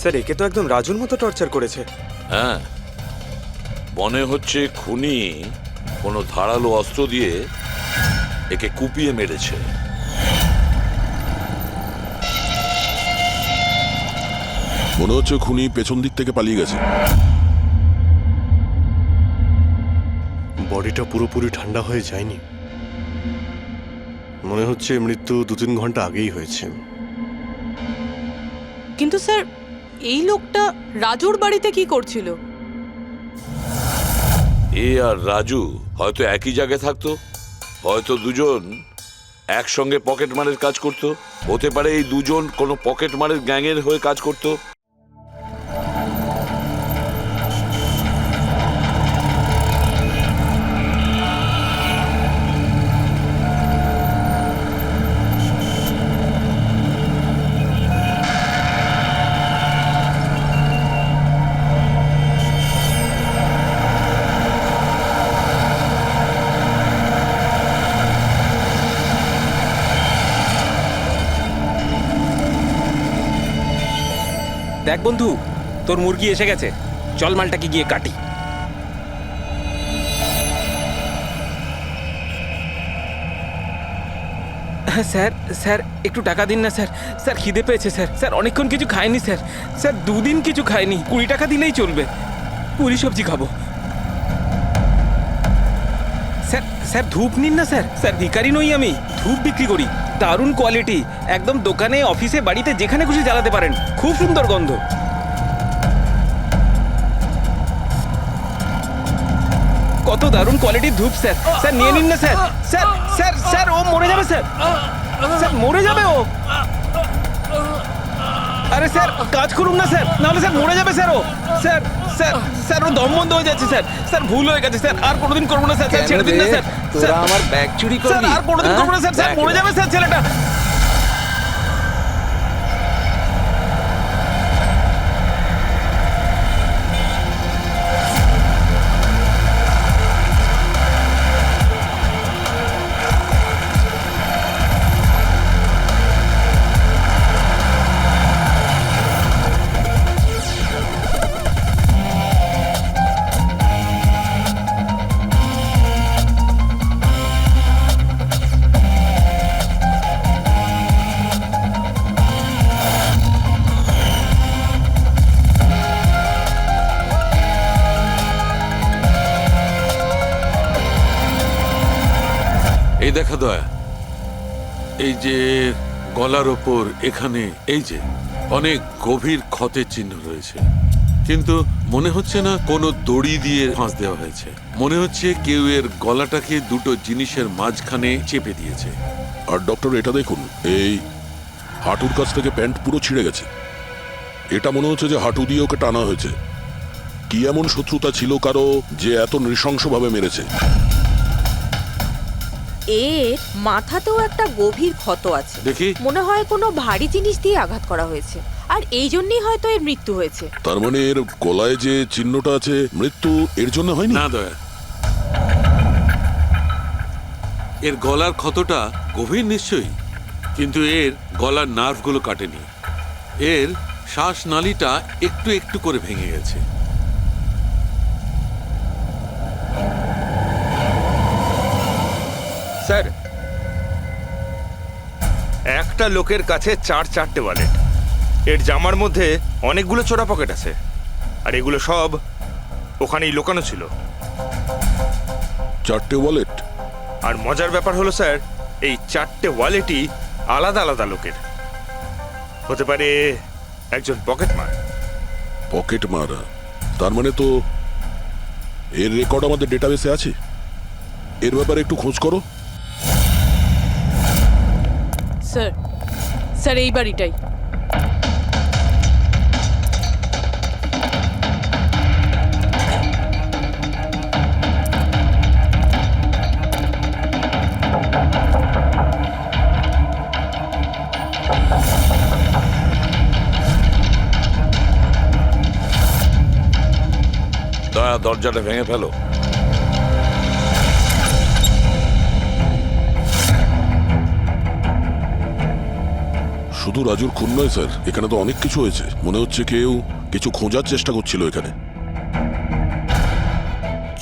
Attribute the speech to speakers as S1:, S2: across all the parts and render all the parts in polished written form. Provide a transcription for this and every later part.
S1: Sir একে তো একদম রাজুর মতো টর্চার করেছে।
S2: হ্যাঁ, মনে হচ্ছে খুনি কোনো ধারালো অস্ত্র দিয়ে একে কুপিয়ে মেরেছে।
S3: মনে হচ্ছে খুনি পেছন দিক থেকে পালিয়ে গেছে।
S4: বডিটা পুরোপুরি ঠান্ডা হয়ে যায়নি, মনে হচ্ছে মৃত্যু 2-3 ঘন্টা আগেই হয়েছে।
S5: কিন্তু স্যার এই লোকটা রাজুর বাড়িতে কি করছিল?
S2: এ আর রাজু হয়তো একই জায়গায় থাকতো, হয়তো দুজন একসঙ্গে পকেট মারের কাজ করতো। হতে পারে এই দুজন কোনো পকেট মারের গ্যাংয়ের হয়ে কাজ করতো।
S6: দেখ বন্ধু, তোর মুরগি এসে গেছে, চল মালটাকে গিয়ে কাটি। হ্যাঁ স্যার, স্যার একটু টাকা দিন না স্যার। স্যার খিদে পেয়েছে স্যার। স্যার অনেকক্ষণ কিছু খাইনি স্যার। স্যার 2 দিন কিছু খাইনি, 20 টাকা দিলেই চলবে। পুরি সবজি খাবো। স্যার স্যার ধূপ নিন না স্যার। স্যার ভিখারি নই আমি, ধূপ বিক্রি করি, দারুণ কোয়ালিটি, একদম দোকানে অফিসে বাড়িতে যেখানে খুশি জ্বালাতে পারেন, খুব সুন্দর গন্ধ। কত দারুণ কোয়ালিটির ধূপ স্যার। স্যার নিয়ে নিন না স্যার। স্যার স্যার স্যার ও মরে যাবে স্যার। স্যার মরে যাবে ও। আরে স্যার কাজ করুন না স্যার, নাহলে স্যার মরে যাবে স্যার ও। স্যার স্যার স্যার ও দম বন্ধ হয়ে যাচ্ছে স্যার। স্যার ভুল হয়ে গেছে স্যার, আর কোনোদিন করবো না স্যার। স্যার ছেড়ে দিন না স্যার।
S7: তোরা আমার ব্যাগ চুরি
S6: স্যার
S7: করবি?
S6: আর কোনোদিন করবো না স্যার। স্যার মরে যাবে স্যার ছেলেটা।
S2: এই দেখা দয়া, এই যে গলার ওপর এখানে এই যে অনেক গভীর ক্ষতের চিহ্ন রয়েছে, কিন্তু মনে হচ্ছে না কোনো দড়ি দিয়ে ফাঁস দেওয়া হয়েছে। মনে হচ্ছে কেউ এর গলাটাকে দুটো জিনিসের মাঝখানে চেপে দিয়েছে।
S3: আর ডক্টর এটা দেখুন, এই হাঁটুর কাছ থেকে প্যান্ট পুরো ছিঁড়ে গেছে। এটা মনে হচ্ছে যে হাঁটু দিয়ে ওকে টানা হয়েছে। কি এমন শত্রুতা ছিল কারো যে এত নৃশংসভাবে মেরেছে?
S8: এর মাথাতেও একটা গভীর ক্ষত আছে,
S2: দেখি।
S8: মনে হয় কোনো ভারী জিনিস দিয়ে আঘাত করা হয়েছে, আর এই জন্যই হয়তো এর মৃত্যু হয়েছে।
S3: তার মানে এর গলায় যে চিহ্নটা আছে, মৃত্যু এর জন্য হয়নি?
S2: না দয়া, এর গলার ক্ষতটা গভীর নিশ্চয়ই, কিন্তু এর গলার নার্ভগুলো কাটেনি। এর শ্বাসনালীটা একটু একটু করে ভেঙে গেছে।
S1: স্যার একটা লোকের কাছে 4-4টে ওয়ালেট, এর জামার মধ্যে অনেকগুলো চোরা পকেট আছে, আর এগুলো সব ওখানেই লুকানো ছিল।
S3: 4টে ওয়ালেট?
S1: আর মজার ব্যাপার হলো স্যার, এই 4টে ওয়ালেটই আলাদা আলাদা লোকের। হতে পারে একজন পকেট মার।
S3: পকেট মারা? তার মানে তো এর রেকর্ড আমাদের ডেটাবেসে আছে। এর ব্যাপারে একটু খোঁজ করো।
S5: স্যার স্যার এই বাড়িটাই।
S2: দয়া, দরজাটা ভেঙে ফেলো।
S3: শুধু রাজুর খুন নয় স্যার, এখানে তো অনেক কিছু হয়েছে। মনে হচ্ছে কেউ কিছু খোঁজার চেষ্টা করছিল এখানে।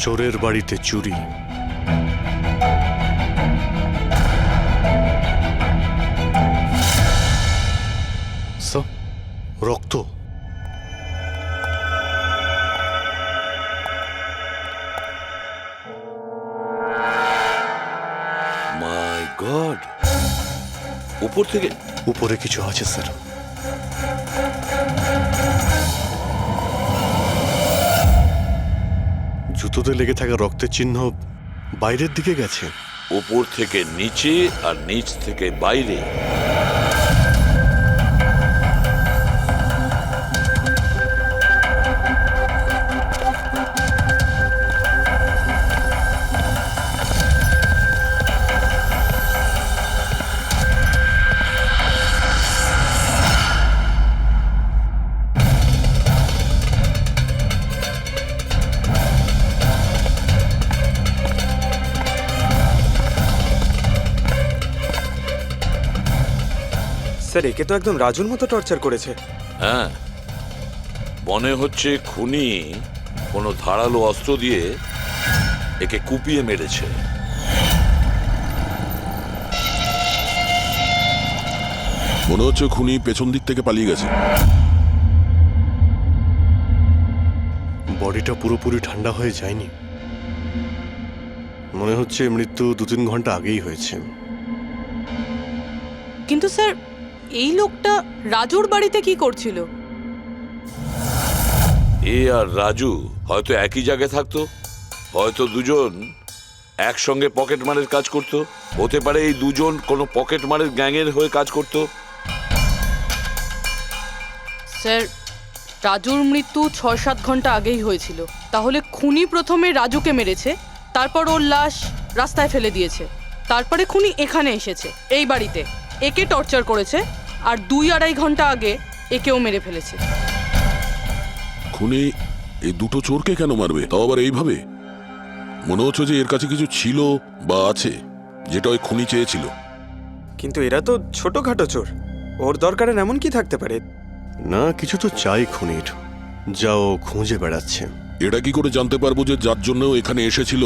S4: চোরের বাড়িতে চুরি, স্যার, রক্ত।
S2: মাই গড, উপর থেকে
S4: উপরে কিছু আছে স্যার। জুতোতে লেগে থাকা রক্তের চিহ্ন বাইরের দিকে গেছে।
S2: উপর থেকে নিচে আর নিচ থেকে বাইরে।
S7: স্যার, একে তো একদম রাজুর মতো টর্চার করেছে।
S2: হ্যাঁ, মনে হচ্ছে খুনি কোনো ধারালো অস্ত্র দিয়ে একে কুপিয়ে মেরেছে।
S3: মনে হচ্ছে খুনি পেছন দিক থেকে পালিয়ে গেছে।
S4: বডিটা পুরোপুরি ঠান্ডা হয়ে যায়নি। মনে হচ্ছে মৃত্যু 2-3 ঘন্টা আগেই হয়েছে।
S5: কিন্তু স্যার, এই লোকটা রাজুর বাড়িতে কি করছিল?
S2: এ আর রাজু হয়তো একই জায়গায় থাকতো, হয়তো দুজন একসঙ্গে পকেট মারের কাজ করত। হতে পারে এই দুজন কোনো পকেট মারের গ্যাংয়ের হয়ে কাজ করত।
S5: স্যার, রাজুর মৃত্যু 6-7 ঘন্টা আগেই হয়েছিল। তাহলে খুনি প্রথমে রাজুকে মেরেছে, তারপর ওর লাশ রাস্তায় ফেলে দিয়েছে, তারপরে খুনি এখানে এসেছে এই বাড়িতে, একে টর্চার করেছে, আর 2-2.5 ঘন্টা আগে একেও মেরে ফেলেছে।
S3: খুনি এই দুটো চোরকে কেন মারবে, তাও আবার এইভাবে? মনে হচ্ছে যে এর কাছে কিছু ছিল বা আছে, যেটা ওই খুনি চেয়েছিল।
S7: কিন্তু এরা তো ছোটখাটো চোর, ওর দরকারে এমন কি থাকতে পারে?
S4: না, কিছু তো চাই খুনির, যা ও খুঁজে বেড়াচ্ছে।
S3: এটা কি করে জানতে পারবো যে যার জন্য ও এখানে এসেছিল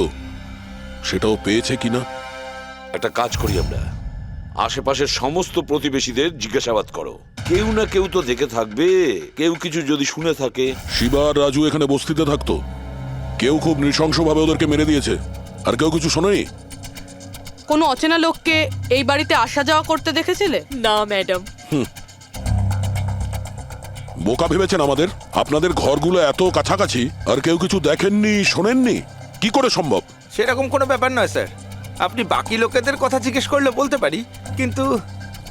S3: সেটাও পেয়েছে কিনা?
S2: একটা কাজ করি আমরা, আশেপাশের সমস্ত প্রতিবেশীদের জিজ্ঞাসাবাদ করো। কেউ না কেউ তো দেখে থাকবে, কেউ কিছু যদি শুনে থাকে।
S3: শিবা আর রাজু এখানে বস্তিতে থাকতো, কেউ খুব নৃশংসভাবে ওদেরকে মেরে দিয়েছে, আর কেউ কিছু শোনেনি।
S5: কোনো অচেনা লোককে এই বাড়িতে আসা যাওয়া করতে দেখেছিলে? না ম্যাডাম।
S3: বোকা ভেবেছেন আমাদের? আপনাদের ঘরগুলো এত কাছাকাছি আর কেউ কিছু দেখেননি, শোনেননি? কি করে সম্ভব?
S1: সেরকম কোনো ব্যাপার নয় স্যার, আপনি বাকি লোকেদের কথা জিজ্ঞেস করলে বলতে পারি, কিন্তু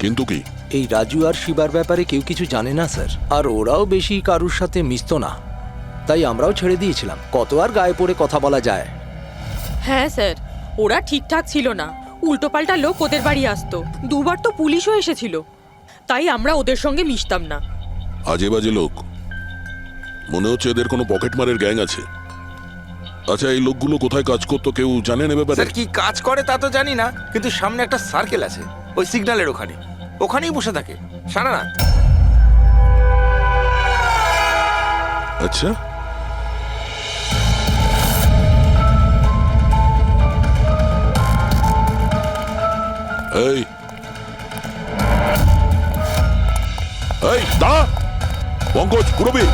S3: কিন্তু কি?
S9: এই রাজু আর শিবার ব্যাপারে কেউ কিছু জানে না স্যার, আর ওরাও বেশি কারুর সাথে মিশতো না, তাই আমরাও ছেড়ে দিয়েছিলাম। কত আর গায়ে পড়ে কথা বলা যায়?
S8: হ্যাঁ স্যার, ওরা ঠিকঠাক ছিল না, উল্টোপাল্টা লোক ওদের বাড়ি আসতো, 2বার তো পুলিশও এসেছিল, তাই আমরা ওদের সঙ্গে মিশতাম না।
S3: আজে বাজে লোক। মনে হচ্ছে এদের কোনো পকেট মারের গ্যাং আছে। আচ্ছা, এই লোকগুলো কোথায় কাজ করতো কেউ জানেন এ ব্যাপারে?
S1: স্যার কি কাজ করে তা তো জানি না, কিন্তু সামনে একটা সার্কেল আছে, ওই সিগন্যালের ওখানেই বসে থাকে সারা রাত।
S3: আচ্ছা, এই এই দাঁড়া, পঙ্কজ, পুরবী,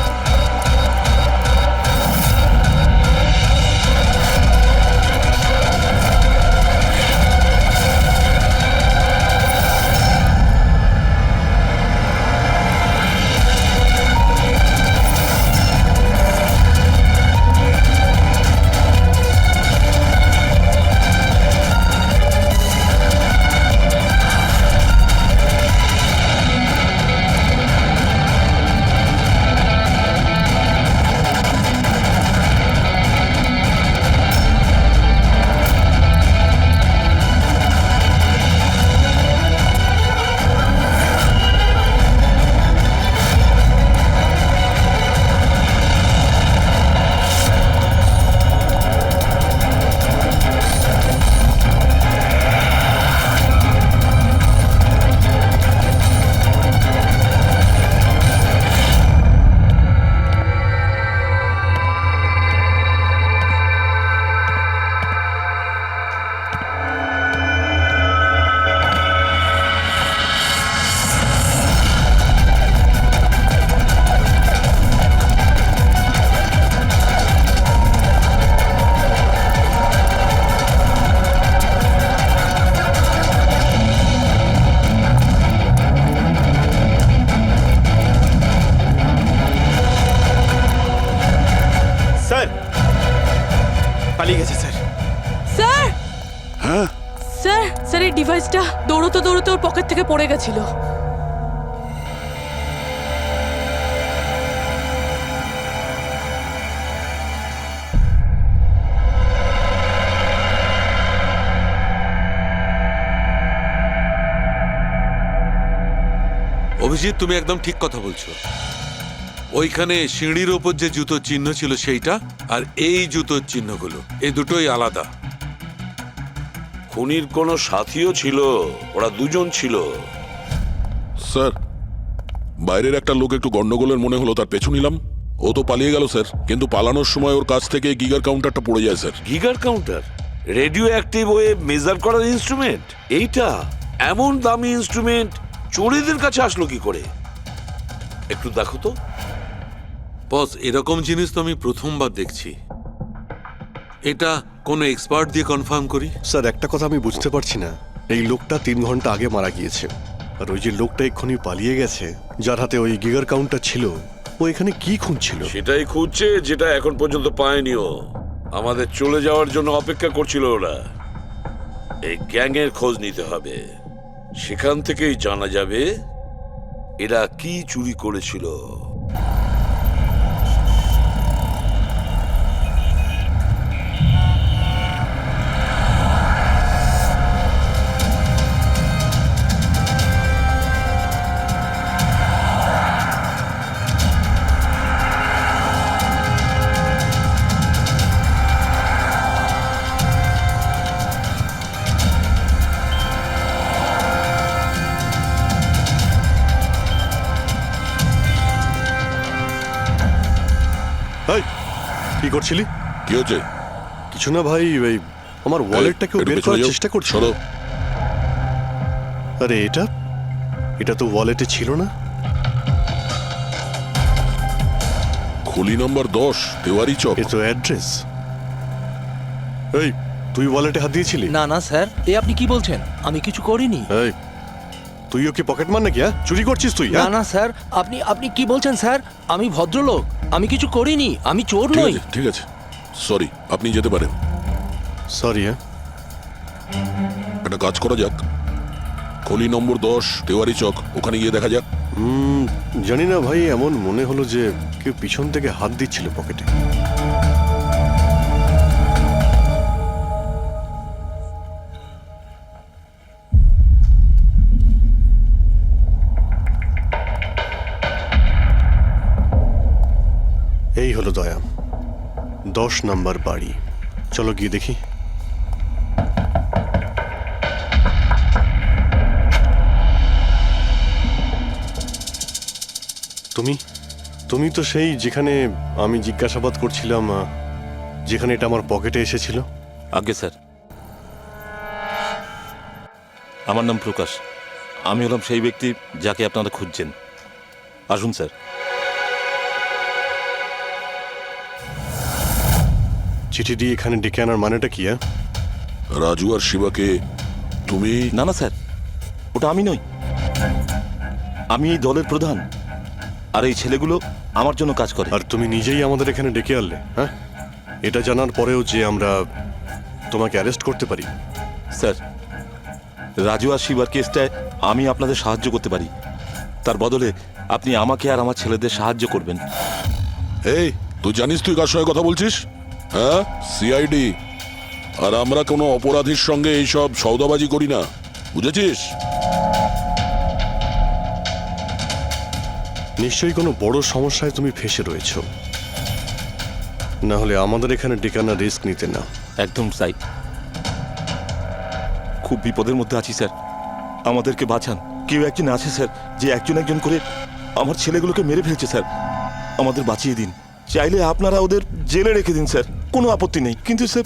S3: হ্যাঁ
S5: স্যার স্যার এই ডিভাইসটা দৌড়তে দৌড়তে ওর পকেট থেকে পড়ে গেছিল।
S2: অভিজিৎ, তুমি একদম ঠিক কথা বলছো। ওইখানে সিঁড়ির ওপর যে জুতোর চিহ্ন ছিল সেইটা, আর এই জুতোর চিহ্নগুলো, এই দুটোই আলাদা।
S10: খুনির কোনো সাথীও ছিল, ওরা দুজন ছিল।
S3: স্যার, বাইরের একটা লোক একটু গন্ডগোলের মনে হলো, তার পেছু নিলাম। ও তো পালিয়ে গেল স্যার, কিন্তু পালানোর সময় ওর কাছ থেকে গিগার কাউন্টারটা পড়ে যায় sir.
S10: Geiger counter, radioactive wave measure করার ইনস্ট্রুমেন্ট, এইটা এমন দামি ইনস্ট্রুমেন্ট চোরেদের কাছে আসলো কি করে? একটু দেখো তো।
S2: বস, এরকম জিনিস তো আমি প্রথমবার দেখছি। এটা কোনো এক্সপার্ট দিয়ে কনফার্ম করি।
S4: স্যার, একটা কথা আমি বুঝতে পারছি না, এই লোকটা 3 ঘন্টা আগে মারা গিয়েছে, আর ওই যে লোকটা এক্ষুনি পালিয়ে গেছে, যার হাতে ওই গিগার কাউন্টার ছিল, ও এখানে কি খুঁজছিল?
S10: সেটাই খুঁজছে, যেটা এখন পর্যন্ত পায়নিও। আমাদের চলে যাওয়ার জন্য অপেক্ষা করছিল ওরা। এই গ্যাংয়ের খোঁজ নিতে হবে, সেখান থেকেই জানা যাবে এরা কি চুরি করেছিল।
S4: এই, কি করছিলি?
S3: কি হচ্ছে?
S4: কিছু না ভাই, ওই আমার ওয়ালেটটাকেও
S3: একটু
S4: বের
S3: পেছনে
S4: করার
S3: যাও।
S4: চেষ্টা করছি।
S3: সরো।
S4: আরে এটা এটা তো ওয়ালেটে ছিল না।
S3: খুলি নম্বর 10, তেওয়ারি চক।
S4: এ তো অ্যাড্রেস। এই, তুই ওয়ালেটে হাত দিয়েছিলি?
S9: না না স্যার, এ আপনি কি বলছেন? আমি কিছু করিনি।
S4: এই, তুইও কি পকেট মার নাকি? হ্যাঁ, চুরি করছিস তুই?
S9: না
S4: হ্যাঁ?
S9: না স্যার, আপনি আপনি কি বলছেন স্যার? আমি ভদ্রলোক, আমি কিছু করিনি, আমি চোর
S3: ঠিক
S9: নই।
S3: আছে, ঠিক আছে, সরি, আপনি যেতে পারেন।
S4: সরি। হ্যাঁ,
S3: একটা কাজ করা যাক, খলি নম্বর 10, তেওয়ারি চক, ওখানে গিয়ে দেখা যাক।
S4: জানি না ভাই, এমন মনে হলো যে কেউ পিছন থেকে হাত দিচ্ছিল পকেটে। এই হলো দয়া, 10 নম্বর বাড়ি। চলো গিয়ে দেখি। তুমি তুমি তো সেই যেখানে আমি জিজ্ঞাসাবাদ করছিলাম, যেখানে এটা আমার পকেটে এসেছিল।
S11: আজ্ঞে স্যার, আমার নাম প্রকাশ। আমি হলাম সেই ব্যক্তি যাকে আপনারা খুঁজছেন। আসুন স্যার।
S4: চিঠি দিয়ে এখানে ডেকে আনার মানেটা কি?
S3: রাজু আর শিবাকে তুমি?
S11: না না স্যার, ওটা আমি নই। আমি এই দলের প্রধান, আর এই ছেলেগুলো আমার জন্য কাজ করে।
S4: আর তুমি নিজেই আমাদের এখানে ডেকে আনলে? হ্যাঁ, এটা জানার পরেও যে আমরা তোমাকে অ্যারেস্ট করতে পারি?
S11: স্যার, রাজু আর শিবার কেসটায় আমি আপনাদের সাহায্য করতে পারি। তার বদলে আপনি আমাকে আর আমার ছেলেদের সাহায্য করবেন।
S3: এই, তুই জানিস তুই কার সঙ্গে কথা বলছিস? হ্যাঁ, সিআইডি। আর আমরা কোনো অপরাধীর সঙ্গে এইসব সৌদাবাজি করি না, বুঝেছিস?
S4: নিশ্চয়ই কোনো বড় সমস্যায় তুমি ফেঁসে রয়েছো, না হলে আমাদের এখানে ডেকে আনার রিস্ক নিতে না।
S11: একদম তাই। খুব বিপদের মধ্যে আছি স্যার, আমাদেরকে বাঁচান। কেউ একজন আছে স্যার, যে একজন একজন করে আমার ছেলেগুলোকে মেরে ফেলছে স্যার। আমাদের বাঁচিয়ে দিন। চাইলে আপনারা ওদের জেলে রেখে দিন স্যার, কোনো আপত্তি নেই, কিন্তু স্যার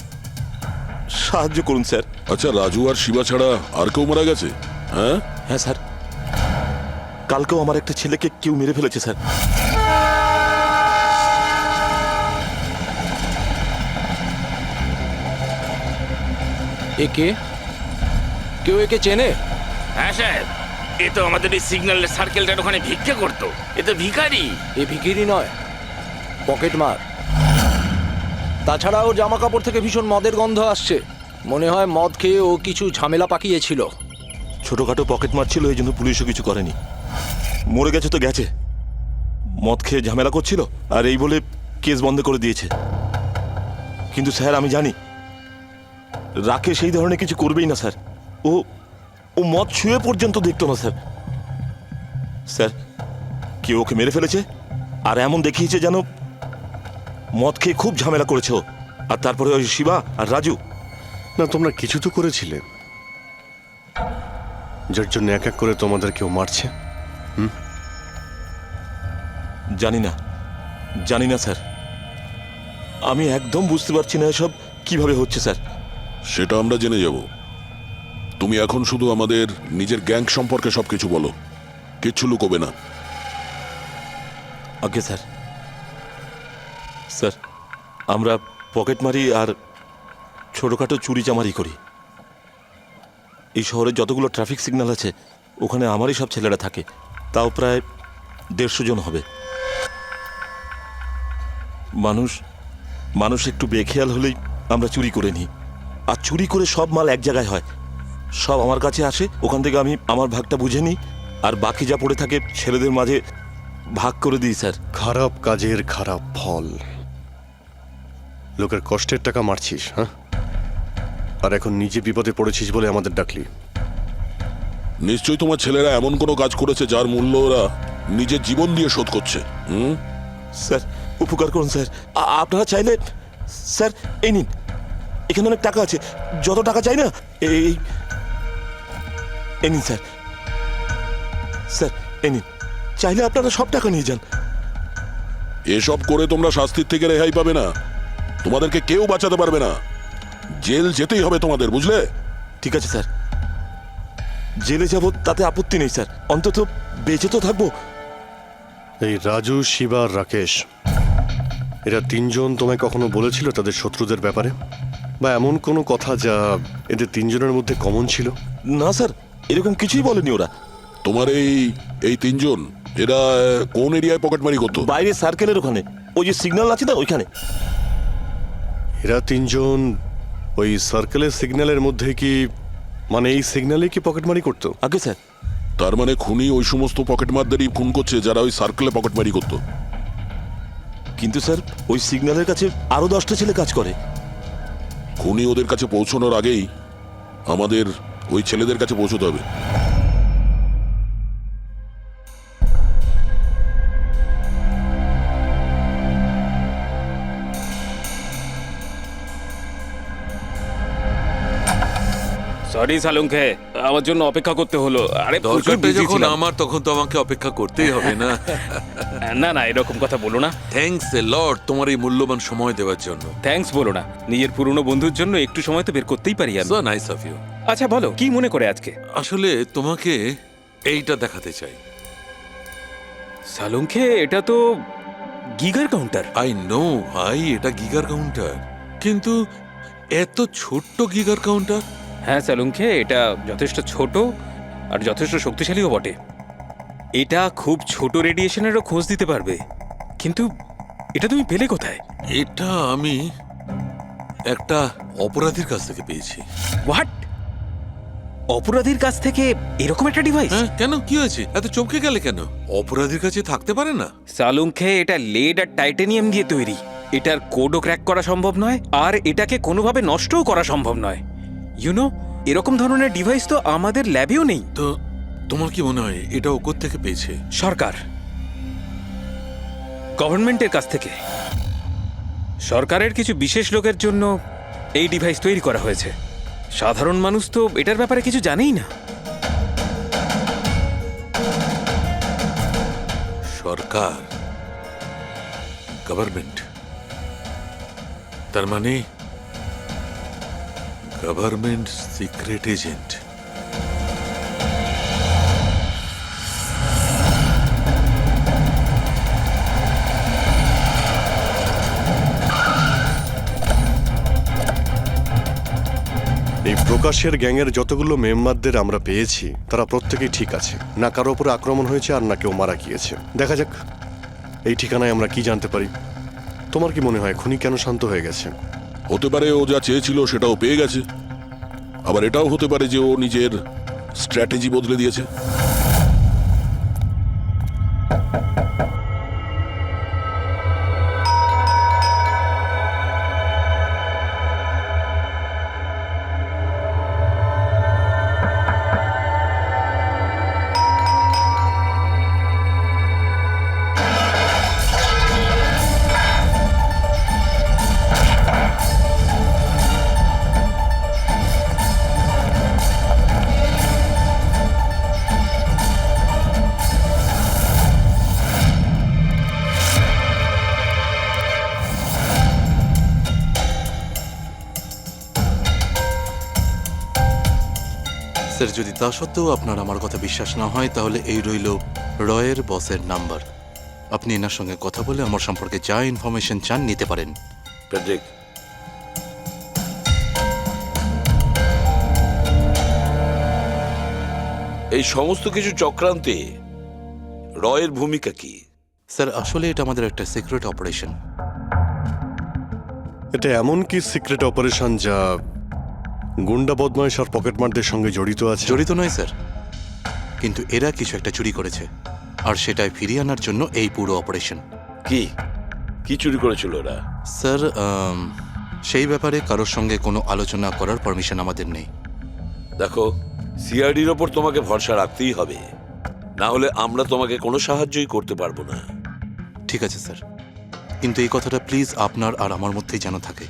S11: সাহায্য করুন স্যার।
S3: আচ্ছা, রাজু আর শিবা ছাড়া আর কেউ মারা গেছে? হ্যাঁ
S11: হ্যাঁ স্যার, কালকেও আমার একটা ছেলেকে কেউ মেরে ফেলেছে স্যার।
S9: একে কেউ একে চেনে?
S6: হ্যাঁ স্যার, এ তো আমাদের এই সিগন্যাল সার্কেলটার ওখানে ভিক্ষা করতো। এ তো ভিখারি।
S9: এ ভিখিরি নয়, পকেট মার। তাছাড়া ওর জামা কাপড় থেকে ভীষণ মদের গন্ধ আসছে। মনে হয় মদ খেয়ে ও কিছু ঝামেলা পাকিয়েছিল।
S11: ছোটখাটো পকেট মারছিল, এই জন্য পুলিশও কিছু করেনি। মরে গেছে তো গেছে, মদ খেয়ে ঝামেলা করছিল আর এই বলে কেস বন্ধ করে দিয়েছে। কিন্তু স্যার আমি জানি রাকেশ এই ধরনের কিছু করবেই না স্যার। ও ও মদ ছুঁয়ে পর্যন্ত দেখতো না স্যার। স্যার কেউ ওকে মেরে ফেলেছে আর এমন দেখিয়েছে যেন মদ খেয়ে খুব ঝামেলা করেছে ও। আর তারপরে ওই শিবা আর রাজু।
S4: না, তোমরা কিছু তো করেছিলে, যার জন্য এক এক করে তোমাদের কেউ মারছে।
S11: জানি না, জানি না স্যার। আমি একদম বুঝতে পারছি না এসব কিভাবে হচ্ছে স্যার।
S3: সেটা আমরা জেনে যাব। তুমি এখন শুধু আমাদের নিজের গ্যাং সম্পর্কে সবকিছু বলো, কিচ্ছু লুকোবে না।
S11: Okay sir. স্যার আমরা পকেট মারি আর ছোটোখাটো চুরি চামারি করি। এই শহরে যতগুলো ট্রাফিক সিগন্যাল আছে ওখানে আমারই সব ছেলেরা থাকে, তাও প্রায় 150 জন হবে। মানুষ একটু বেখেয়াল হলেই আমরা চুরি করে নিই, আর চুরি করে সব মাল এক জায়গায় হয়, সব আমার কাছে আসে, ওখান থেকে আমি আমার ভাগটা বুঝে নিই, আর বাকি যা পড়ে থাকে ছেলেদের মাঝে ভাগ করে দিই স্যার।
S4: খারাপ কাজের খারাপ ফল। লোকের কষ্টের টাকা মারছিস, হ্যাঁ? আর এখন নিজে বিপদে পড়েছিস বলে আমাদের ডাকলি।
S3: নিশ্চয়ই তোমার ছেলেরা এমন কোনো কাজ করেছে যার মূল্য ওরা নিজের জীবন দিয়ে শোধ করছে।
S11: স্যার উপকার করুন স্যার, আপনারা চাইলে স্যার এই নিন, এখানে অনেক টাকা আছে, যত টাকা চাই না এই নিন স্যার। স্যার এই নিন, চাইলে আপনারা সব টাকা নিয়ে যান।
S3: এসব করে তোমরা শাস্তির থেকে রেহাই পাবে না, তোমাদেরকে কেউ বাঁচাতে পারবে না। জেল যেতেই হবে তোমাদের, বুঝলে?
S11: ঠিক আছে স্যার, জেলে যাব তাতে আপত্তি নেই স্যার, অন্তত বেঁচে তো থাকবো।
S4: এই রাজু, শিবা আর রাকেশ, এরা তিনজন তোমায় কখনো বলেছিল তাদের শত্রুদের ব্যাপারে, বা এমন কোনো কথা যা এদের তিনজনের মধ্যে কমন ছিল?
S11: না স্যার, এরকম কিছুই বলেনি ওরা।
S3: তোমার এই তিনজন এরা কোন এরিয়ায় পকেটমারি করতো?
S11: বাইরে সার্কেলের ওখানে, ওই যে সিগন্যাল আছে না ওইখানে।
S4: এরা তিনজন ওই সার্কেলের সিগন্যালের মধ্যে কি, মানে এই সিগন্যালে কি পকেটমারি করতো?
S11: আগে স্যার।
S3: তার মানে খুনি ওই সমস্ত পকেটমারদেরই খুন করছে যারা ওই সার্কেলে পকেটমারি করতো।
S11: কিন্তু স্যার ওই সিগন্যালের কাছে আরো 10টা ছেলে কাজ করে।
S3: খুনি ওদের কাছে পৌঁছানোর আগেই আমাদের ওই ছেলেদের কাছে পৌঁছতে হবে।
S6: সরি সালুঙ্কে, আমার জন্য অপেক্ষা করতে হলো। আরে
S2: দরকারটা যখন আমার, তখন তো আমাকে অপেক্ষা করতেই হবে না?
S6: না না, এরকম কথা বলো না।
S2: থ্যাঙ্কস এ লট তোমার এই মূল্যবান সময় দেওয়ার জন্য।
S6: থ্যাঙ্কস বলো না, নিজের পুরনো বন্ধুর জন্য একটু সময় তো বের করতেই পারি আমি।
S2: So nice of you.
S6: আচ্ছা বলো, কি মনে করে আজকে?
S2: আসলে তোমাকে এইটা দেখাতে চাই।
S6: সালুঙ্কে, এটা তো গিগার কাউন্টার।
S2: আই নো ভাই, এটা গিগার কাউন্টার, কিন্তু এত ছোট্ট গিগার কাউন্টার।
S6: হ্যাঁ সালুঙ্কে, এটা যথেষ্ট ছোট আর যথেষ্ট শক্তিশালীও বটে। এটা খুব ছোট রেডিয়েশনেরও খোঁজ দিতে পারবে। কিন্তু এটা তুমি পেলে কোথায়?
S2: এটা আমি একটা অপরাধীর কাছ থেকে পেয়েছি।
S6: হোয়াট? অপরাধীর কাছ থেকে এরকম একটা ডিভাইস?
S2: হ্যাঁ, কেন, কি হয়েছে? এত চমকে গেলে কেন? অপরাধীর কাছে থাকতে পারে না?
S6: সালুঙ্কে, এটা লেড আর টাইটানিয়াম দিয়ে তৈরি। এটার কোডও ক্র্যাক করা সম্ভব নয়, আর এটাকে কোনোভাবে নষ্টও করা সম্ভব নয়। ইউনো, এরকম ধরনের ডিভাইস তো আমাদের ল্যাবেও নেই।
S2: তো তোমার কি মনে হয় এটা ও কোত্থেকে পেয়েছে?
S6: সরকার, গভর্নমেন্টের কাছ থেকে। সরকারের কিছু বিশেষ লোকের জন্য এই ডিভাইস তৈরি করা হয়েছে। সাধারণ মানুষ তো এটার ব্যাপারে কিছু জানেই না।
S2: সরকার, গভর্নমেন্ট, তার মানে গভর্নমেন্ট সিক্রেট এজেন্ট।
S4: এই প্রকাশের গ্যাংয়ের যতগুলো মেম্বারদের আমরা পেয়েছি তারা প্রত্যেকেই ঠিক আছে, না কারো উপরে আক্রমণ হয়েছে আর না কেউ মারা গিয়েছে। দেখা যাক এই ঠিকানায় আমরা কি জানতে পারি। তোমার কি মনে হয় খুনি কেন শান্ত হয়ে গেছে?
S3: হতে পারে ও যা চেয়েছিল সেটাও পেয়ে গেছে। আবার এটাও হতে পারে যে ও নিজের স্ট্র্যাটেজি বদলে দিয়েছে।
S12: স্যার, যদি তা সত্ত্বেও আপনার আমার কথা বিশ্বাস না হয় তাহলে এই রইল রয়ের বসের নাম্বার। আপনি এনার সঙ্গে কথা বলে আমার সম্পর্কে যা ইনফরমেশন চান নিতে পারেন।
S10: প্যাট্রিক, এই সমস্ত কিছু চক্রান্তে রয়ের ভূমিকা কি?
S12: স্যার, আসলে এটা আমাদের একটা সিক্রেট অপারেশন।
S4: এটা এমন কি সিক্রেট অপারেশন যা গুন্ডা বদমাইশ আর পকেটমারদের সঙ্গে জড়িত আছে?
S12: জড়িত নয় স্যার, কিন্তু এরা কিছু একটা চুরি করেছে আর সেটাই ফিরিয়ে আনার জন্য এই পুরো অপারেশন।
S10: কি কি চুরি করেছিল ওরা?
S12: স্যার, সেই ব্যাপারে কারোর সঙ্গে কোনো আলোচনা করার পারমিশন আমাদের নেই।
S10: দেখো, সিআইডির ওপর তোমাকে ভরসা রাখতেই হবে, না হলে আমরা তোমাকে কোনো সাহায্যই করতে পারবো না।
S12: ঠিক আছে স্যার, কিন্তু এই কথাটা প্লিজ আপনার আর আমার মধ্যেই যেন থাকে।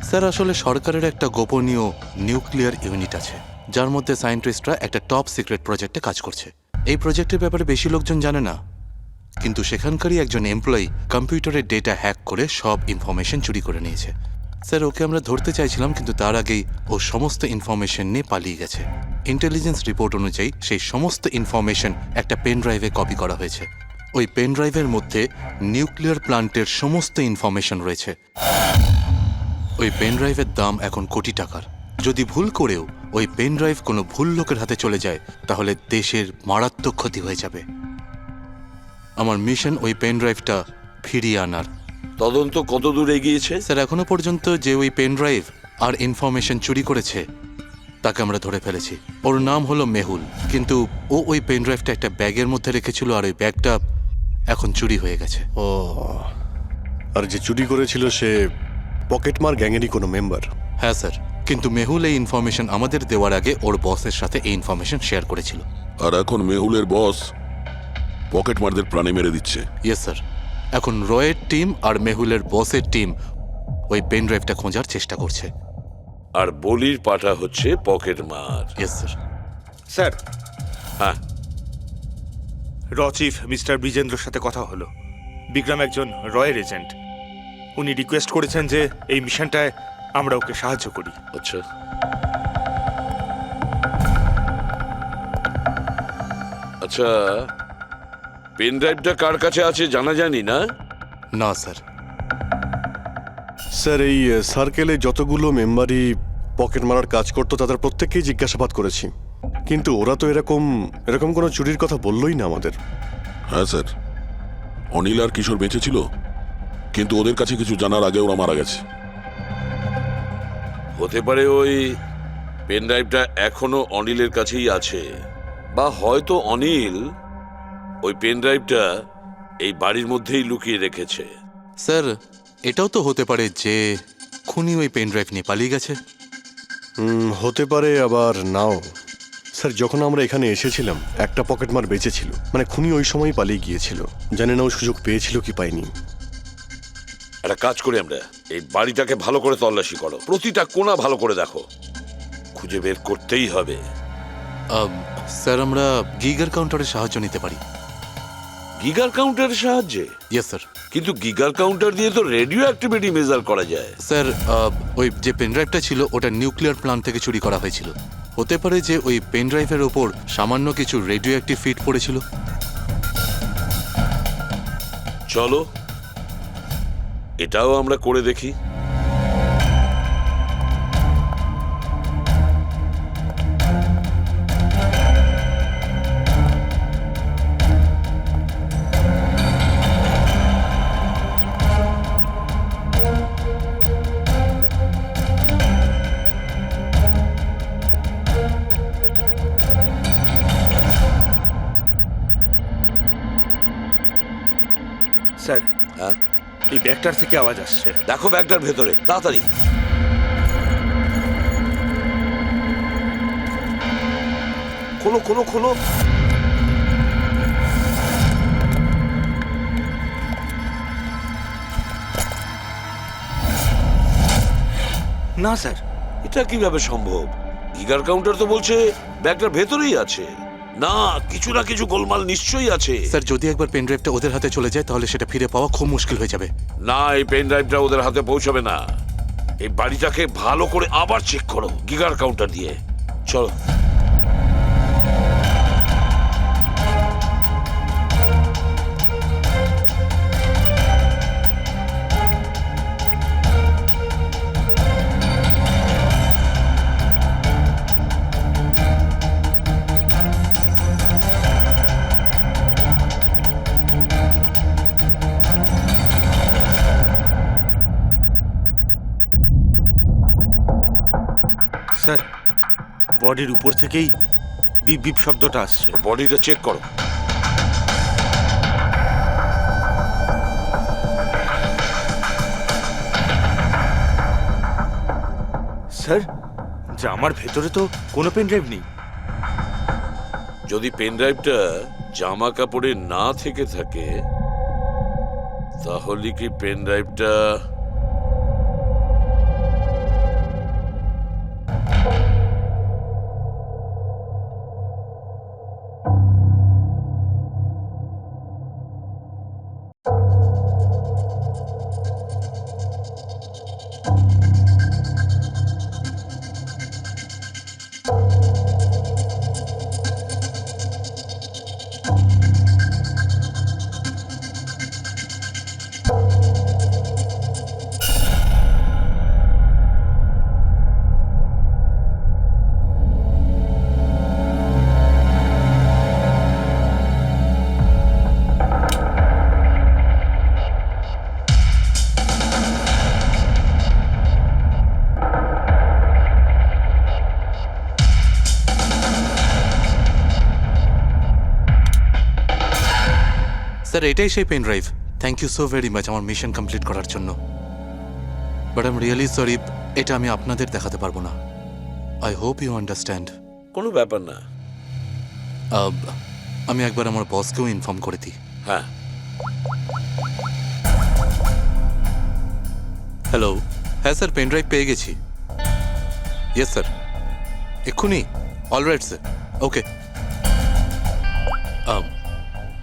S12: স্যার, আসলে সরকারের একটা গোপনীয় নিউক্লিয়ার ইউনিট আছে যার মধ্যে সায়েন্টিস্টরা একটা টপ সিক্রেট প্রজেক্টে কাজ করছে। এই প্রজেক্টের ব্যাপারে বেশি লোকজন জানে না, কিন্তু সেখানকারই একজন এমপ্লয়ি কম্পিউটারের ডেটা হ্যাক করে সব ইনফরমেশন চুরি করে নিয়েছে। স্যার, ওকে আমরা ধরতে চাইছিলাম, কিন্তু তার আগেই ও সমস্ত ইনফরমেশন নিয়ে পালিয়ে গেছে। ইন্টেলিজেন্স রিপোর্ট অনুযায়ী সেই সমস্ত ইনফরমেশন একটা পেন ড্রাইভে কপি করা হয়েছে। ওই পেন ড্রাইভের মধ্যে নিউক্লিয়ার প্ল্যান্টের সমস্ত ইনফরমেশন রয়েছে। ওই পেন ড্রাইভের দাম এখন কোটি টাকার। যদি ভুল করেও ওই পেন ড্রাইভ কোনো ভুল লোকের হাতে চলে যায় তাহলে দেশের মারাত্মক ক্ষতি হয়ে যাবে। আমার মিশন ওই পেন ড্রাইভটা ফিরিয়ে আনার।
S10: তদন্ত কত দূর এগিয়েছে?
S12: স্যার, এখনো পর্যন্ত যে ওই পেন ড্রাইভ আর ইনফরমেশন চুরি করেছে তাকে আমরা ধরে ফেলেছি। ওর নাম হলো মেহুল, কিন্তু ও ওই পেন ড্রাইভটা একটা ব্যাগের মধ্যে রেখেছিল আর ওই ব্যাগটা এখন চুরি হয়ে গেছে।
S4: ও, আর যে চুরি করেছিল সে পকেটমার গ্যাংয়েরই কোনো মেম্বার?
S12: হ্যাঁ স্যার, কিন্তু মেহুল এই ইনফরমেশন আমাদের দেওয়ার আগে ওর বসের সাথে এই ইনফরমেশন শেয়ার করেছিল।
S3: আর এখন মেহুলের বস পকেটমারদের প্রাণে মেরে দিচ্ছে।
S12: ইয়েস স্যার, এখন রয়ের টিম আর মেহুলের বসের টিম ওই পেন ড্রাইভটা খোঁজার চেষ্টা করছে।
S10: আর বলির পাঠা হচ্ছে পকেটমার।
S12: Yes sir.
S1: স্যার,
S10: হ্যাঁ,
S1: র চিফ মিস্টার বিজেন্দ্রর সাথে কথা হলো। বিক্রম একজন রয়ের এজেন্ট। উনি রিকোয়েস্ট করেছেন যে এই মিশনটায় আমরা ওকে সাহায্য করি।
S10: আচ্ছা। আচ্ছা, পেন ড্রাইভটা কার কাছে আছে জানা যায়নি না?
S12: না স্যার।
S4: স্যার, এই সার্কেলে যতগুলো মেম্বারই পকেট মারার কাজ করতো তাদের প্রত্যেককেই জিজ্ঞাসাবাদ করেছি, কিন্তু ওরা তো এরকম কোনো চুরির কথা বললোই না আমাদের।
S3: হ্যাঁ স্যার, অনিল আর কিশোর বেঁচে ছিল, কিন্তু ওদের কাছে কিছু জানার আগে ওরা মারা গেছে।
S10: হতে পারে ওই পেন ড্রাইভটা এখনো অনিলের কাছেই আছে, বা হয়তো অনিল ওই পেন ড্রাইভটা এই বাড়ির মধ্যেই লুকিয়ে রেখেছে।
S12: স্যার, এটাও তো হতে পারে যে খুনি ওই পেন ড্রাইভ নিয়ে পালিয়ে গেছে।
S4: হতে পারে, আবার নাও। স্যার, যখন আমরা এখানে এসেছিলাম একটা পকেটমার বেঁচে ছিল, মানে খুনি ওই সময় পালিয়ে গিয়েছিল। জানি না ও সুযোগ পেয়েছিল কি পায়নি।
S10: একটা কাজ করি আমরা, এই বাড়িটাকে ভালো করে তল্লাশি করো, প্রতিটা কোণা ভালো করে দেখো, খুঁজে বের করতেই হবে।
S12: স্যার, আমরা গিগার কাউন্টারের সাহায্য নিতে পারি।
S10: গিগার কাউন্টারের সাহায্যে?
S12: Yes sir.
S10: কিন্তু গিগার কাউন্টার দিয়ে তো রেডিও অ্যাক্টিভিটি মেজার করা যায়।
S12: স্যার, ওই যে পেন ড্রাইভটা ছিল ওটা নিউক্লিয়ার প্ল্যান্ট থেকে চুরি করা হয়েছিল। হতে পারে যে ওই পেন ড্রাইভের ওপর সামান্য কিছু রেডিও অ্যাক্টিভ ফিট পড়েছিল।
S10: চলো এটাও আমরা করে দেখি।
S1: স্যার
S10: হ্যাঁ
S1: এই ব্যাগটার থেকে আওয়াজ আসছে।
S10: দেখো ব্যাগটার ভেতরে, তাড়াতাড়ি। খোলো খোলো খোলো।
S1: না স্যার,
S10: এটা কিভাবে সম্ভব? গিগার কাউন্টার তো বলছে ব্যাগটার ভেতরেই আছে। না, কিছু না কিছু গোলমাল নিশ্চয়ই আছে।
S12: স্যার যদি একবার পেন ড্রাইভটা ওদের হাতে চলে যায় তাহলে সেটা ফিরে পাওয়া খুব মুশকিল হয়ে যাবে।
S10: না, এই পেন ড্রাইভটা ওদের হাতে পৌঁছাবে না। এই বাড়িটাকে ভালো করে আবার চেক করো গিগার কাউন্টার দিয়ে। চলো।
S1: স্যার বডির উপর থেকেই বিপ বিপ শব্দটা আসছে।
S10: বডিটা চেক করো।
S1: স্যার জামার ভেতরে তো কোনো পেন ড্রাইভ নেই।
S10: যদি পেন ড্রাইভটা জামা কাপড়ে না থেকে থাকে তাহলে কি পেন ড্রাইভটা
S12: স্যার এটাই সেই pen drive. Thank you so very much আমার মিশন কমপ্লিট করার জন্য। But I am really sorry, এটা আমি আপনাদের দেখাতে পারবো না। I hope you understand.
S10: কোনো ব্যাপার না।
S12: আমি একবার আমার বসকেও ইনফর্ম করে দিই।
S10: হ্যাঁ।
S12: হ্যালো। হ্যাঁ স্যার পেন ড্রাইভ পেয়ে গেছি। ইয়েস স্যার, এক্ষুনি। Alright sir, okay.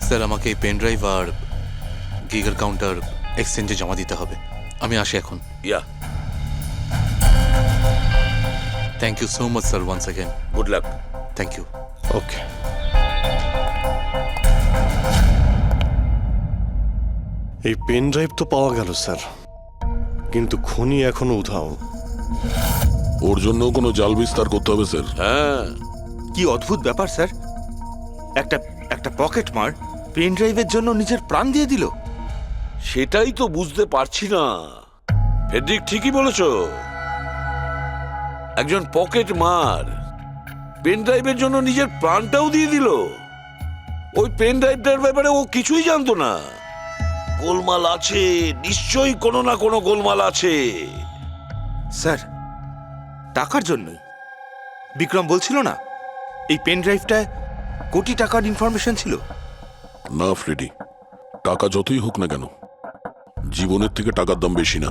S12: স্যার আমাকে এই পেন ড্রাইভ আর গিগার কাউন্টার এক্সচেঞ্জে জমা দিতে হবে। আমি আসি এখন।
S10: Yeah,
S12: thank you so much sir once again.
S10: Good luck.
S12: Thank you.
S4: Okay. এই পেন ড্রাইভ তো পাওয়া গেল স্যার, কিন্তু খুনি এখনো উধাও।
S3: ওর জন্য কোনো জাল বিস্তার করতে হবে স্যার।
S10: হ্যাঁ,
S1: কি অদ্ভুত ব্যাপার স্যার, একটা একটা পকেট মার পেন ড্রাইভের জন্য নিজের প্রাণ দিয়ে দিল।
S10: সেটাই তো বুঝতে পারছি না। ফেডরিক ঠিকই বলেছ, একজন পকেট মার পেন ড্রাইভের জন্য নিজের প্রাণটাও দিয়ে দিল। ওই পেন ড্রাইভটার ব্যাপারে ও কিছুই জানতো না। গোলমাল আছে, নিশ্চয়ই কোনো না কোনো গোলমাল আছে।
S1: স্যার টাকার জন্যই বিক্রম বলছিল না এই পেন ড্রাইভটায় কোটি টাকার ইনফরমেশন ছিল।
S3: না ফ্রেডি, টাকা যতই হোক না কেন জীবনের থেকে টাকার দাম বেশি না।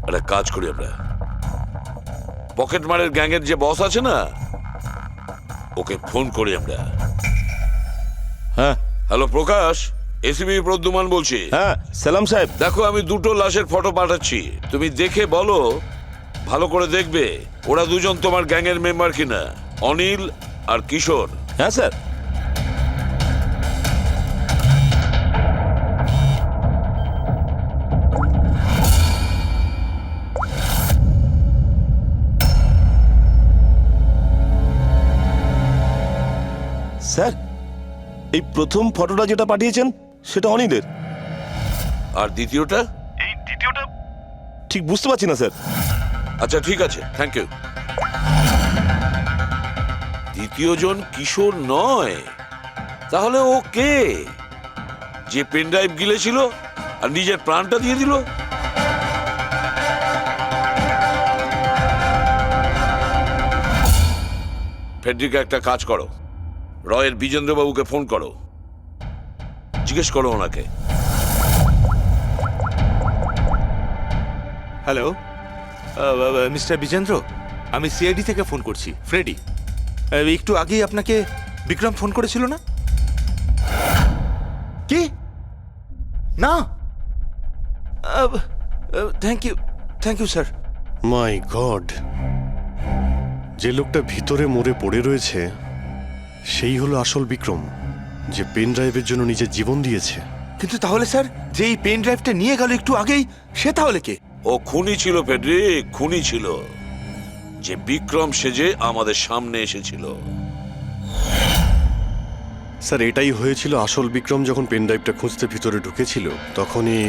S10: একটা কাজ করি আমরা, পকেট মারের গ্যাংয়ের যে বস আছে না, ওকে ফোন করি আমরা।
S11: হ্যাঁ
S10: হ্যালো প্রকাশ, এসিবি প্রদ্যুমান বলছি।
S11: হ্যাঁ সালাম সাহেব।
S10: দেখো আমি দুটো লাশের ফটো পাঠাচ্ছি, তুমি দেখে বলো, ভালো করে দেখবে ওরা দুজন তোমার গ্যাংয়ের মেম্বার কিনা, অনিল আর কিশোর।
S11: হ্যাঁ স্যার। স্যার এই প্রথম ফটোটা যেটা পাঠিয়েছেন সেটা অনিলের।
S10: আর দ্বিতীয়টা?
S11: এই দ্বিতীয়টা ঠিক বুঝতে পারছি না স্যার।
S10: আচ্ছা ঠিক আছে, থ্যাংক ইউ। দ্বিতীয় জন কিশোর নয়, তাহলে ও কে? যে পেন ড্রাইভ গিলেছিল আর নিজের প্রাণটা দিয়ে দিল? ফেডরিকা, একটা কাজ করো, রয়ের বিজেন্দ্রবাবুকে ফোন করো, জিজ্ঞেস করো ওনাকে।
S1: হ্যালো মিস্টার বিজেন্দ্র, আমি সিআইডি থেকে ফোন করছি, ফ্রেডি। একটু আগেই আপনাকে বিক্রম ফোন করেছিল না? কি না? Thank you sir.
S4: My god, যে লোকটা ভিতরে মরে পড়ে রয়েছে সেই হলো আসল বিক্রম, যে পেন ড্রাইভের জন্য নিজের জীবন দিয়েছে।
S1: কিন্তু তাহলে স্যার, যে এই পেন ড্রাইভটা নিয়ে গেল একটু আগেই, সে তাহলে কে?
S10: ও খুনি ছিল ফেডরিক, খুনি ছিল, যে বিক্রম সেজে আমাদের সামনে এসেছিল।
S4: স্যার, এটাই হয়েছিল। আসল বিক্রম যখন পেন ড্রাইভটা খুঁজতে ভিতরে ঢুকেছিল তখনই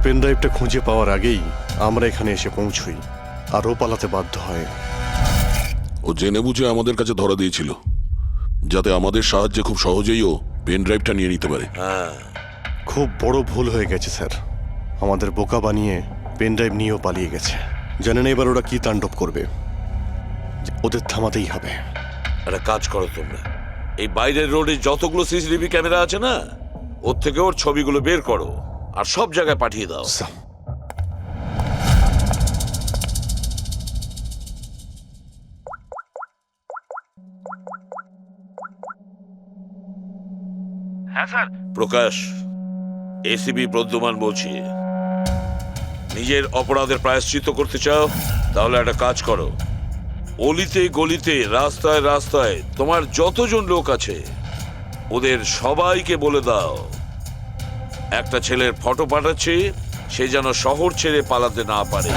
S4: পেন ড্রাইভটা খুঁজে পাওয়ার আগেই আমরা এখানে এসে পৌঁছই, আর ও পালাতে বাধ্য হয়।
S3: ও জেনে বুঝে আমাদের কাছে ধরা দিয়েছিল, যাতে আমাদের সাহায্যে খুব সহজেই ও পেন ড্রাইভটা নিয়ে নিতে পারে।
S4: খুব বড় ভুল হয়ে গেছে স্যার, আমাদের বোকা বানিয়ে পেন ড্রাইভ নিয়েও পালিয়ে গেছে। জানেন এবার ওরা কি তাণ্ডব করবে, ওদের থামাতেই হবে।
S10: একটা কাজ করো তোমরা, এই বাইরের রোডে যতগুলো সিসিটিভি ক্যামেরা আছে না, ওর থেকে ওর ছবিগুলো বের করো আর সব জায়গায় পাঠিয়ে দাও।
S1: হ্যাঁ স্যার।
S10: প্রকাশ, এসিবি প্রদ্যুমান বলছি। নিজের অপরাধের প্রায়শ্চিত্ত করতে চাও? তাহলে একটা কাজ করো, অলিতে গলিতে রাস্তায় রাস্তায় তোমার যতজন লোক আছে ওদের সবাইকে বলে দাও একটা ছেলের ফটো পাঠাচ্ছি, সে যেন শহর ছেড়ে পালাতে না পারে।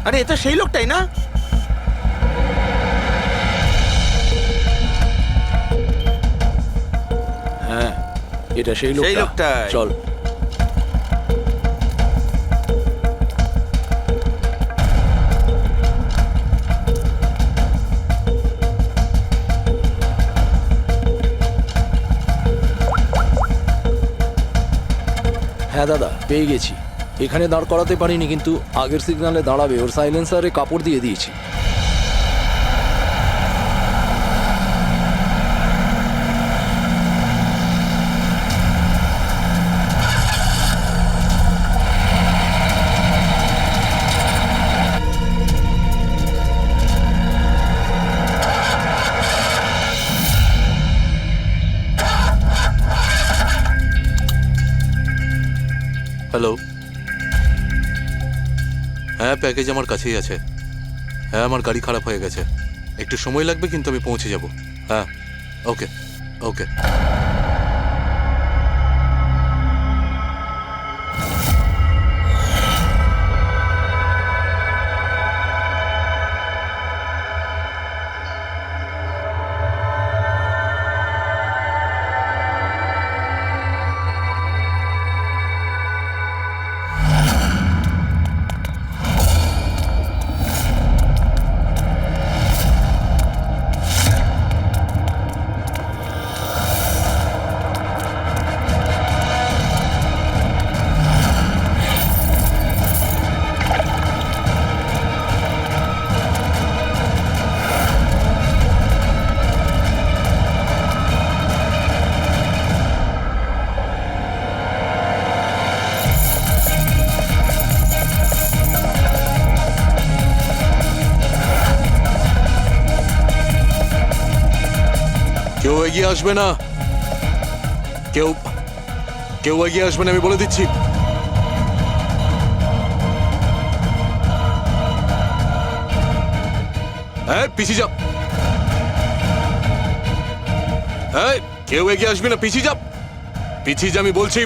S1: আরে এটা সেই লোকটাই না?
S9: হ্যাঁ, এটা সেই লোকটাই। চল। হ্যাঁ দাদা, পেয়ে গেছি। এখানে দাঁড় করাতে পারিনি, কিন্তু আগের সিগন্যালে দাঁড়াবে, ওর সাইলেন্সারে কাপড় দিয়ে দিয়েছি।
S12: হ্যালো, হ্যাঁ প্যাকেজ আমার কাছেই আছে। হ্যাঁ আমার গাড়ি খারাপ হয়ে গেছে, একটু সময় লাগবে কিন্তু আমি পৌঁছে যাব। হ্যাঁ ওকে ওকে। কেউ এগিয়ে আসবে না, কেউ কেউ এগিয়ে আসবে না, আমি বলে দিচ্ছি। হ্যাঁ পিছিয়ে যাও, হ্যাঁ কেউ এগিয়ে আসবে না, পিছিয়ে যাও, পিছিয়ে যা আমি বলছি।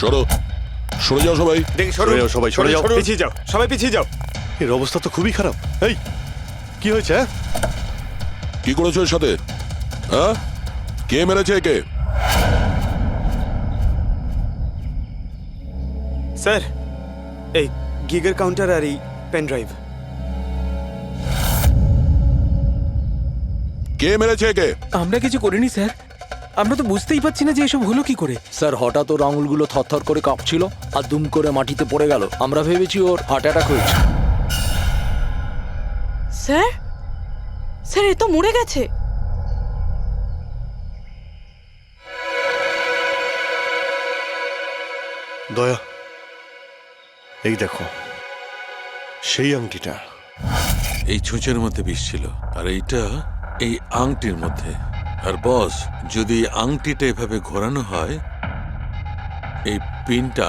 S3: সরো, সরে যাও সবাই।
S1: দেখি
S4: সরে যাও সবাই, সরে যাও।
S7: পিছিয়ে যাও, সবাই পিছিয়ে যাও।
S4: এর অবস্থা তো খুবই খারাপ। এই কি হয়েছে? হ্যাঁ?
S3: কি করেছো এর সাথে? হ্যাঁ, কে মেরেছে একে?
S7: স্যার, এই গিগার কাউন্টার আর এই পেন ড্রাইভ।
S3: কে মেরেছে একে?
S6: আমরা কিছু করিনি স্যার, আমরা তো বুঝতেই পারছি না যে এসব হলো কি করে।
S9: স্যার হঠাৎ ওর আঙুলগুলো থরথর করে কাঁপছিল আর দুম করে মাটিতে পড়ে গেল। আমরা ভেবেছি ওর হার্ট অ্যাটাক হয়েছে।
S5: স্যার, স্যার এ তো মরে গেছে।
S4: দয়া, এই দেখো সেই আংটিটা।
S2: এই ছুঁচের মধ্যে বিষ ছিল আর এইটা এই আংটির মধ্যে। আর বস, যদি এই আংটিটা এভাবে ঘোরানো হয় এই পিনটা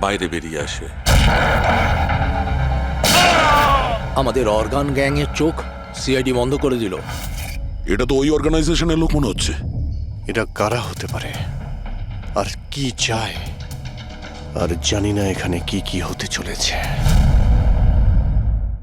S2: বাইরে বেরিয়ে আসে।
S9: আমাদের অর্গান গ্যাংয়ের চোখ সিআইডি বন্ধ করে দিল।
S3: এটা তো ওই অর্গানাইজেশনের লোক মনে হচ্ছে।
S4: এটা কারা হতে পারে আর কি চায়? আর জানি না এখানে কি কি হতে চলেছে।